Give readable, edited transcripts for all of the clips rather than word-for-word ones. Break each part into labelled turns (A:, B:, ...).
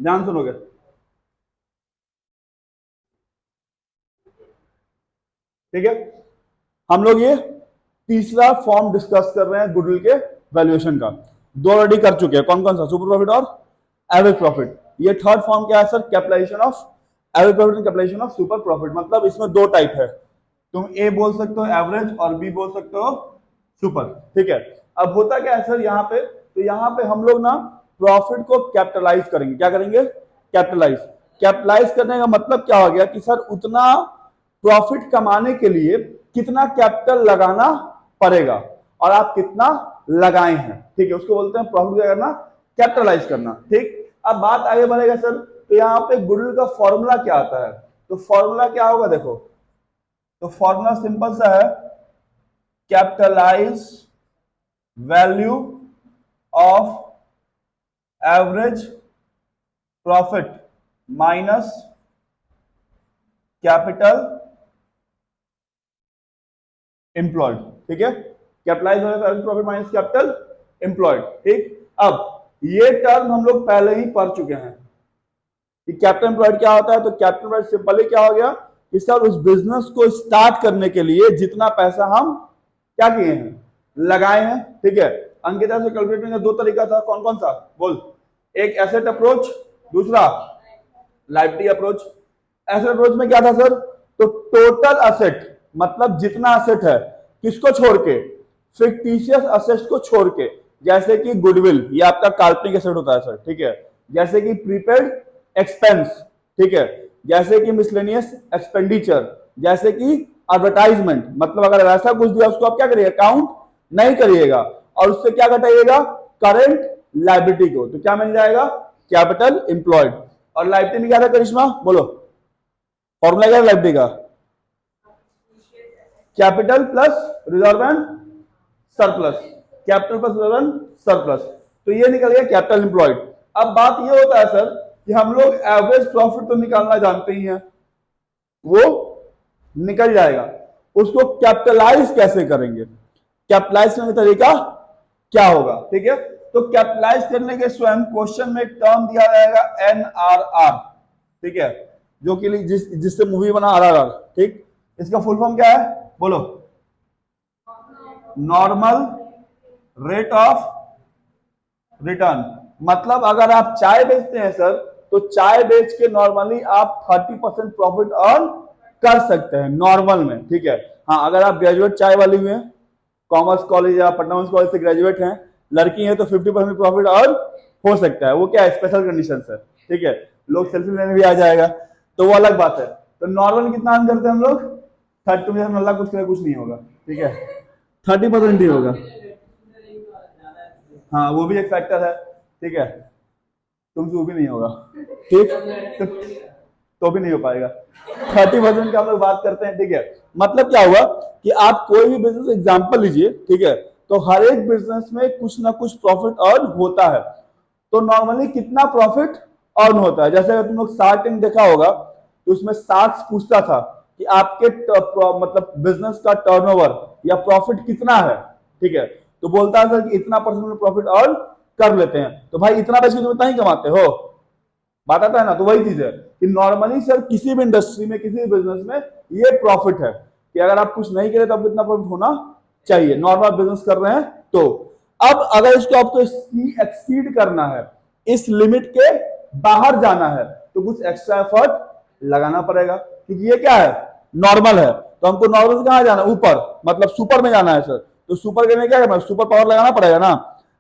A: ध्यान सुनोगे। ठीक है, हम लोग ये तीसरा फॉर्म डिस्कस कर रहे हैं गुडविल के वैल्यूएशन का। दो ऑलरेडी कर चुके हैं, कौन कौन सा, सुपर प्रॉफिट और एवरेज प्रॉफिट। ये थर्ड फॉर्म क्या है sir, capitalization of average profit and capitalization of super profit. मतलब इसमें दो टाइप है, तुम ए बोल सकते हो एवरेज और बी बोल सकते हो सुपर। ठीक है, अब होता क्या है सर यहाँ पे, तो यहाँ पे हम लोग ना प्रॉफिट को कैपिटलाइज करेंगे। क्या करेंगे, कैपिटलाइज। कैपिटलाइज करने का मतलब क्या हो गया कि सर उतना प्रॉफिट कमाने के लिए कितना कैपिटल लगाना पड़ेगा और आप कितना लगाए हैं। ठीक है, उसको बोलते हैं प्रॉफिट क्या करना, कैपिटलाइज करना। ठीक, अब बात आगे बढ़ेगा सर, तो यहाँ पे गुडविल का फॉर्मूला क्या आता है, तो फॉर्मूला क्या होगा देखो, तो फॉर्मूला सिंपल सा है, capitalize value of average profit minus capital employed. ठीक है, capitalize average profit minus capital employed. ठीक, अब ये टर्म हम लोग पहले ही पढ़ चुके हैं कि कैपिटल एम्प्लॉयड क्या होता है। तो कैपिटल एम्प्लॉयड सिंपली क्या हो गया कि सर उस बिजनेस को स्टार्ट करने के लिए जितना पैसा हम क्या किए हैं, लगाए हैं। ठीक है, अंकिता से कैलकुलेट करने का दो तरीका था, कौन कौन सा बोल, एक एसेट अप्रोच, दूसरा लायबिलिटी अप्रोच। एसेट अप्रोच में क्या था सर, तो टोटल एसेट मतलब जितना एसेट है किसको छोड़ के, फिक्टिशियस एसेट्स को छोड़ के, जैसे कि गुडविल ये आपका काल्पनिक एसेट होता है सर। ठीक है, जैसे कि प्रीपेड एक्सपेंस, ठीक है, जैसे कि मिसलेनियस एक्सपेंडिचर, जैसे कि एडवर्टाइजमेंट, मतलब अगर ऐसा कुछ दिया उसको आप क्या करिएगा, काउंट नहीं करिएगा और उससे क्या घटाइएगा, करंट लायबिलिटी को। तो क्या मिल जाएगा, कैपिटल एम्प्लॉयड। और लायबिलिटी में क्या था करिश्मा बोलो, फॉर्मूला क्या है लायबिलिटी का, capital plus reserve and surplus, capital plus reserve and surplus. तो ये निकल गया कैपिटल एम्प्लॉयड। अब बात ये होता है सर कि हम लोग एवरेज प्रॉफिट तो निकालना जानते ही हैं, वो निकल जाएगा, उसको कैपिटलाइज कैसे करेंगे, कैपिटलाइज करने का तरीका क्या होगा। ठीक है, तो कैपिटलाइज करने के स्वयं क्वेश्चन में एक टर्म दिया जाएगा NRR। ठीक है, जो कि जिससे मूवी बना RRR। ठीक, इसका फुल फॉर्म क्या है बोलो, नॉर्मल रेट ऑफ रिटर्न। मतलब अगर आप चाय बेचते हैं सर, तो चाय बेच के नॉर्मली आप 30% प्रॉफिट अर्न कर सकते हैं नॉर्मल में। ठीक है, हाँ अगर आप ग्रेजुएट चाय वाली में कॉमर्स कॉलेज या पटना वुमेन्स कॉलेज से ग्रेजुएट हैं, लड़की है, तो 50% प्रॉफिट अर्न हो सकता है, वो क्या है स्पेशल कंडीशन है। ठीक है, लोग सेल्फी लेने भी आ जाएगा, तो वो अलग बात है। तो नॉर्मल कितना अर्न करते हैं हम लोग, 30, अल्लाह कुछ नहीं होगा। ठीक है, 30% ही होगा, हाँ वो भी एक फैक्टर है। ठीक है, तुमसे वो भी नहीं होगा। ठीक, तो भी नहीं हो पाएगा, 30% की हम लोग बात करते हैं। ठीक है, मतलब क्या हुआ कि आप कोई भी बिजनेस एग्जांपल लीजिए, ठीक है, तो हर एक बिजनेस में कुछ ना कुछ प्रॉफिट अर्न होता है। तो नॉर्मली कितना प्रॉफिट अर्न होता है, जैसे अगर तुम लोग स्टार्टिंग देखा होगा तो उसमें सार्क्स पूछता था कि आपके मतलब बिजनेस का टर्नओवर या प्रॉफिट कितना है। ठीक है, तो बोलता है सर कि इतना परसेंट प्रॉफिट अर्न कर लेते हैं। तो भाई इतना पैसे तुम इतना ही कमाते हो, बात आता है ना। तो वही चीज है कि नॉर्मली सर किसी भी इंडस्ट्री में किसी भी बिजनेस में ये प्रॉफिट है कि अगर आप कुछ नहीं करें तो आपको इतना प्रॉफिट होना चाहिए, नॉर्मल बिजनेस कर रहे हैं तो। अब अगर इसको आपको एक्सीड करना है, इस लिमिट के बाहर जाना है, तो कुछ एक्स्ट्रा एफर्ट लगाना पड़ेगा, क्योंकि ये क्या है नॉर्मल है। तो हमको नॉर्मल से कहां जाना है, ऊपर, मतलब सुपर में जाना है सर। तो सुपर के में क्या करना है, सुपर पावर लगाना पड़ेगा ना।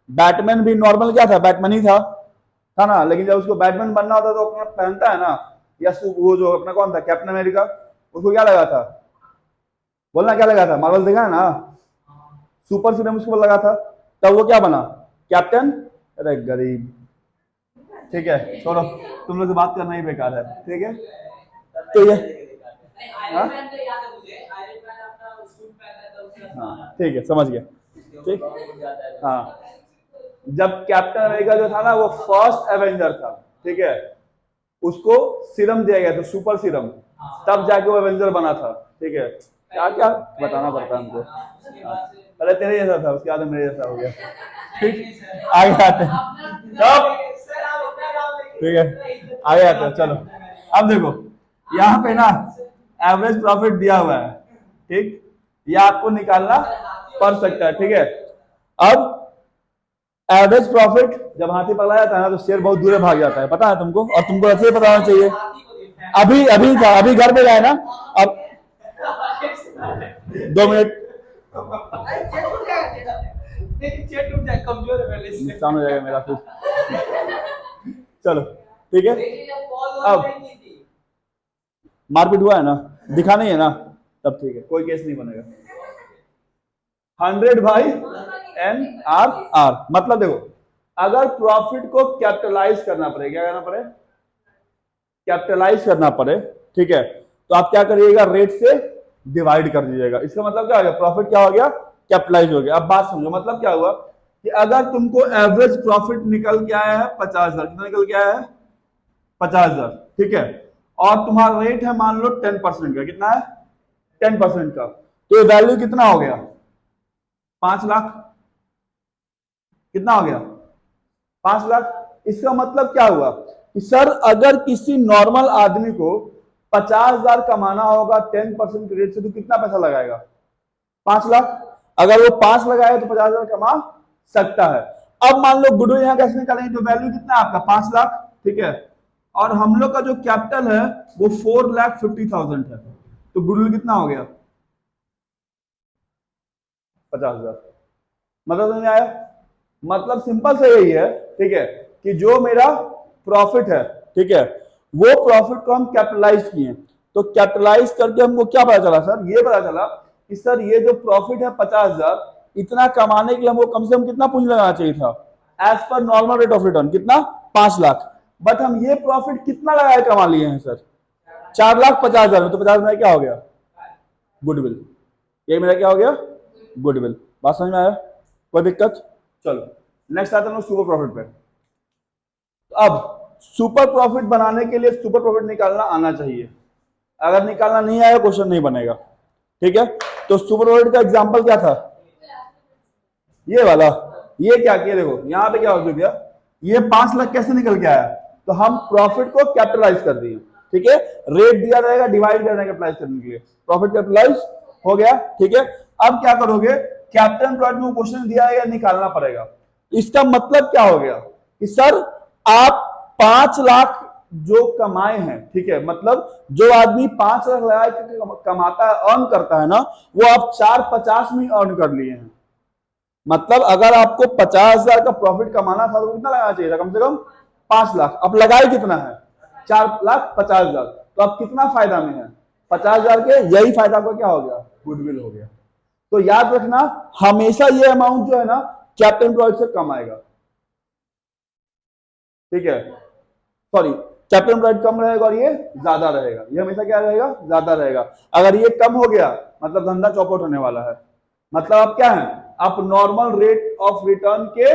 A: बैटमैन भी नॉर्मल क्या था, बैटमैन ही था ना, लेकिन जब उसको बैटमैन बनना होता तो अपना पहनता है ना, या वो जो अपना कौन था कैप्टन अमेरिका, उसको क्या लगा था, बोलना क्या लगा था, मार्वल देखा है ना, सुपर सीरम उसको लगा था, तब वो क्या बना, कैप्टन। अरे गरीब, ठीक है छोड़ो, तुम लोग से बात करना ही बेकार है। ठीक है, तो ये हाँ हाँ, ठीक है समझ गया। ठीक, हाँ जब कैप्टन अमेरिका जो था ना वो फर्स्ट एवेंजर था, ठीक है, उसको सीरम दिया गया था, सुपर सीरम, तब जाके वो एवेंजर बना था। ठीक है, क्या क्या बताना पड़ता है हमको। पहले तेरे जैसा था, उसके बाद मेरे जैसा हो गया। ठीक, आगे आते हैं। ठीक है, आगे आते हैं। चलो अब देखो यहाँ पे ना एवरेज प्रॉफिट दिया हुआ है, ठीक, ये आपको निकालना पड़ सकता है, ठीक है। अब एवरेज प्रॉफिट जब हाथी पकड़ा जाता है ना तो शेर बहुत दूर भाग जाता है, पता है तुमको, और तुमको ऐसे ही पता होना चाहिए। अभी अभी था, अभी घर पे गए ना, अब 2 मिनट
B: कमजोर है पहले से,
A: नुकसान हो जाएगा मेरा फिर। चलो ठीक है, अब मारपीट हुआ है ना, दिखा नहीं है ना, तब ठीक है, कोई केस नहीं बनेगा। 100/NRR मतलब देखो, अगर प्रॉफिट को कैपिटलाइज करना पड़े, क्या करना पड़े, कैपिटलाइज करना पड़े, ठीक है, तो आप क्या करिएगा, रेट से डिवाइड कर दीजिएगा। इसका मतलब क्या हो गया, प्रॉफिट क्या हो गया, कैपिटलाइज हो गया। अब बात समझो, मतलब क्या हुआ कि अगर तुमको एवरेज प्रॉफिट निकल के आया है 50,000, कितना निकल के आया है 50,000, ठीक है, और तुम्हारा रेट है मान लो 10% का, कितना है 10% का, तो ये वैल्यू कितना हो गया 5 लाख, कितना हो गया 5 लाख। इसका मतलब क्या हुआ कि सर अगर किसी नॉर्मल आदमी को 50,000 कमाना होगा 10% के रेट से, तो कितना पैसा लगाएगा 5 लाख। अगर वो 5 लगाए तो 50,000 कमा सकता है। अब मान लो गुडविल यहां कैसे निकालेंगे, तो वैल्यू कितना है आपका 5 लाख, ठीक है, और हम लोग का जो कैपिटल है वो 4,50,000 है, तो गुडविल कितना हो गया 50,000। मतलब समझ आया, मतलब सिंपल से यही है, ठीक है, कि जो मेरा प्रॉफिट है, ठीक है, वो प्रॉफिट को हम कैपिटलाइज किए, तो कैपिटलाइज करके हमको क्या पता चला सर, ये पता चला कि सर ये जो प्रॉफिट है 50,000, इतना कमाने के लिए हमको कम से कम कितना पूंजी लगाना चाहिए था, as per normal rate of return कितना 5 लाख, बट हम ये प्रॉफिट कितना लगाए कमा लिए हैं सर 4,50,000 में, तो 50 में क्या हो गया गुडविल, ये मेरा क्या हो गया गुडविल। बात समझ में आया, कोई दिक्कत। चलो नेक्स्ट आता है सुपर प्रॉफिट पे। अब सुपर प्रॉफिट बनाने के लिए सुपर प्रॉफिट निकालना आना चाहिए, अगर निकालना नहीं आया क्वेश्चन नहीं बनेगा, ठीक है। तो सुपर प्रॉफिट का एग्जांपल क्या था, ये वाला, ये क्या किया देखो यहां पे क्या हो गया, ये 5 लाख कैसे निकल के आया, तो हम प्रॉफिट को कैपिटलाइज कर दिए, ठीक है, रेट दिया रहेगा डिवाइड करना कैपिटलाइज करने के लिए, प्रॉफिट कैपिटलाइज हो गया, ठीक है। अब क्या करोगे, कैपिटल एम्प्लॉयड में क्वेश्चन दिया है या निकालना पड़ेगा। इसका मतलब क्या हो गया कि सर आप 5 लाख जो कमाए हैं, ठीक है, मतलब जो आदमी 5 लाख लगा के कमाता है, अर्न करता है ना, वो आप 450 में अर्न कर लिए हैं। मतलब अगर आपको 50,000 का प्रॉफिट कमाना था तो कितना लगाना चाहिए था, कम से कम 5 लाख। अब लगाए कितना है 4,50,000, तो आप कितना फायदा में है 50,000 के, यही फायदा आपका क्या हो गया गुडविल हो गया। तो याद रखना हमेशा ये अमाउंट जो है ना कैपिटल एम्प्लॉयड से कम आएगा, ठीक है, सॉरी कैपिटल एम्प्लॉयड कम रहेगा और ये ज्यादा रहेगा, ये हमेशा क्या रहेगा ज्यादा रहेगा। अगर ये कम हो गया मतलब धंधा चौपट होने वाला है, मतलब आप क्या है, आप नॉर्मल रेट ऑफ रिटर्न के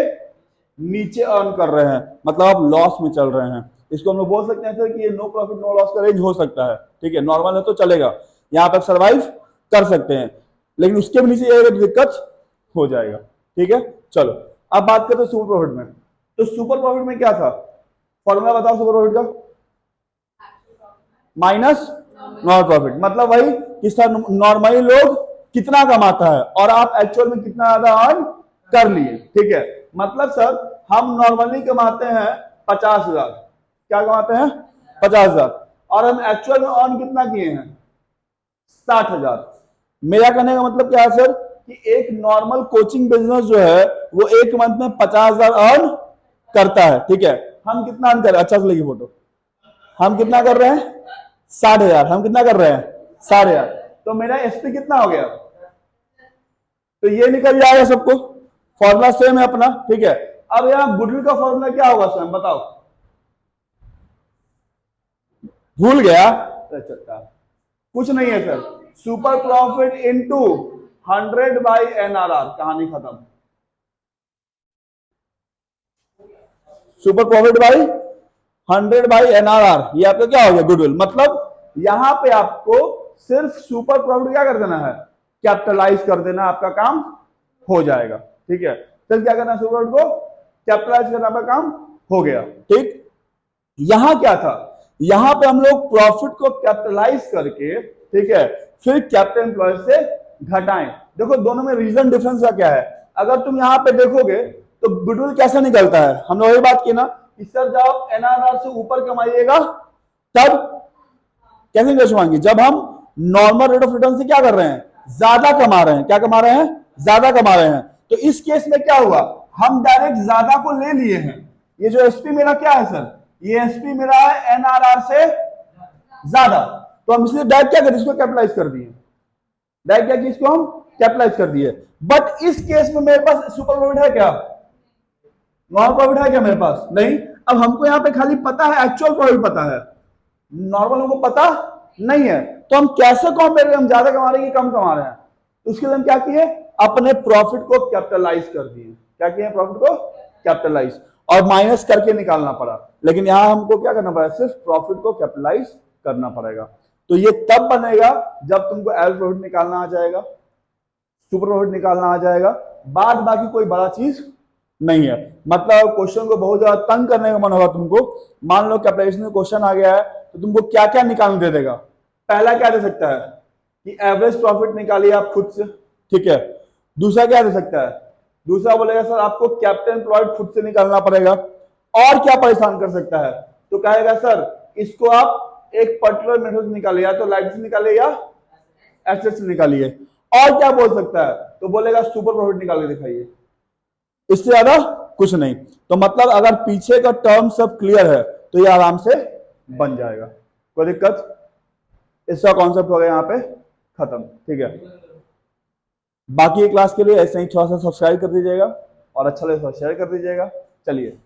A: नीचे अर्न कर रहे हैं, मतलब आप लॉस में चल रहे हैं। इसको हम लोग बोल सकते हैं सर कि ये नो प्रॉफिट नो लॉस का रेंज हो सकता है, ठीक है, नॉर्मल है तो चलेगा, यहाँ पे सर्वाइव कर सकते हैं, लेकिन उसके भी नीचे ये दिक्कत हो जाएगा, ठीक है। चलो अब बात करते हैं सुपर प्रॉफिट में। तो सुपर प्रॉफिट में क्या था, फॉर्मूला बताओ सुपर प्रॉफिट का, माइनस नॉर्मल प्रॉफिट, मतलब वही कि सर नॉर्मली लोग कितना कमाता है और आप एक्चुअल में कितना ज्यादा अर्न कर लिए, ठीक है। मतलब सर हम नॉर्मली कमाते हैं 50,000, क्या कमाते हैं 50,000, और हम एक्चुअल में अर्न कितना किए हैं 60,000। मेरा कहने का मतलब क्या है सर कि एक नॉर्मल कोचिंग बिजनेस जो है वो एक मंथ में 50,000 अर्न करता है, ठीक है, हम कितना अर्न कर रहे हैं, अच्छा से लगी फोटो, हम कितना कर रहे हैं 60,000, हम कितना कर रहे हैं 60,000, तो मेरा एसपी कितना हो गया, तो ये निकल जाएगा सबको, फॉर्मूला सेम है अपना, ठीक है। अब यहां गुडविल का फॉर्मूला क्या होगा सर बताओ, भूल गया, अच्छा कुछ नहीं है sir, super profit into 100/NRR, कहानी खत्म। सुपर प्रॉफिट बाई 100/NRR, ये आपका क्या हो गया गुडविल। मतलब यहां पे आपको सिर्फ सुपर प्रॉफिट क्या कर देना है, कैपिटलाइज कर देना, आपका काम हो जाएगा, ठीक है। फिर क्या करना है, सुपर प्रॉफिट को कैपिटलाइज करना, आपका काम हो गया, ठीक। यहां क्या था, यहां पे हम लोग प्रॉफिट को कैपिटलाइज करके, ठीक है, फिर कैपिटल एम्प्लॉय से घटाएं। देखो दोनों में रीजन डिफरेंस का क्या है, अगर तुम यहां पे देखोगे तो गुडविल कैसे निकलता है, हमने वही बात की ना कि सर जब आप एनआरआर से ऊपर कमाइएगा तब कैसे कमाएंगे, जब हम नॉर्मल रेट ऑफ रिटर्न से क्या कर रहे हैं, ज्यादा कमा रहे हैं, क्या कमा रहे हैं, ज्यादा कमा रहे हैं। तो इस केस में क्या हुआ, हम डायरेक्ट ज्यादा को ले लिए हैं। ये जो एसपी मेरा क्या है सर, ये एसपी मेरा है एनआरआर से ज्यादा, तो हम इसलिए डायरेक्ट क्या करें, इसको कैपिटलाइज कर दिए, डायरेक्ट क्या किया, इसको हम कैपिटलाइज कर दिए। बट इस केस में मेरे पास सुपर प्रॉफिट है क्या, नॉर्मल प्रॉफिट है क्या मेरे पास, नहीं। अब हमको यहाँ पे खाली पता है एक्चुअल प्रॉफिट पता है, नॉर्मल हमको पता नहीं है, तो हम कैसे कंपेयर करें, हम ज्यादा कमा रहे हैं कि कम कमा रहे हैं। तो उसके लिए हम क्या किए, अपने प्रॉफिट को कैपिटलाइज कर दिए, क्या किए, प्रॉफिट को कैपिटलाइज, और माइनस करके निकालना पड़ा। लेकिन यहां हमको क्या करना पड़ा, सिर्फ प्रॉफिट को कैपिटलाइज करना पड़ेगा। तो ये तब बनेगा जब तुमको एवरेज प्रॉफिट निकालना आ जाएगा, सुपर प्रॉफिट निकालना आ जाएगा, बाद बाकी कोई बड़ा चीज नहीं है। मतलब क्वेश्चन को बहुत ज्यादा तंग करने का मन होगा तुमको, मान लो कैपिटलाइजेशन में क्वेश्चन आ गया है तो तुमको क्या क्या निकालने दे देगा, पहला क्या दे सकता है कि एवरेज प्रॉफिट निकालिए आप खुद से, ठीक है। दूसरा क्या दे सकता है, दूसरा बोलेगा सर आपको कैपिटल एम्प्लॉयड खुद से निकालना पड़ेगा। और क्या परेशान कर सकता है, तो कहेगा सर इसको आप एक पर्टिकुलर मेथड से निकालिए, या तो लाइट से निकालिए या एसेट से निकालिए। और क्या बोल सकता है, तो बोलेगा सुपर प्रॉफिट निकाल के दिखाइए, इससे ज्यादा कुछ नहीं। तो मतलब अगर पीछे का टर्म सब क्लियर है तो ये आराम से बन जाएगा, कोई दिक्कत, इसका कॉन्सेप्ट हो गया यहाँ पे खत्म, ठीक है। बाकी क्लास के लिए ऐसे ही थोड़ा सा सब्सक्राइब कर दीजिएगा और अच्छा लगे तो शेयर कर दीजिएगा। चलिए।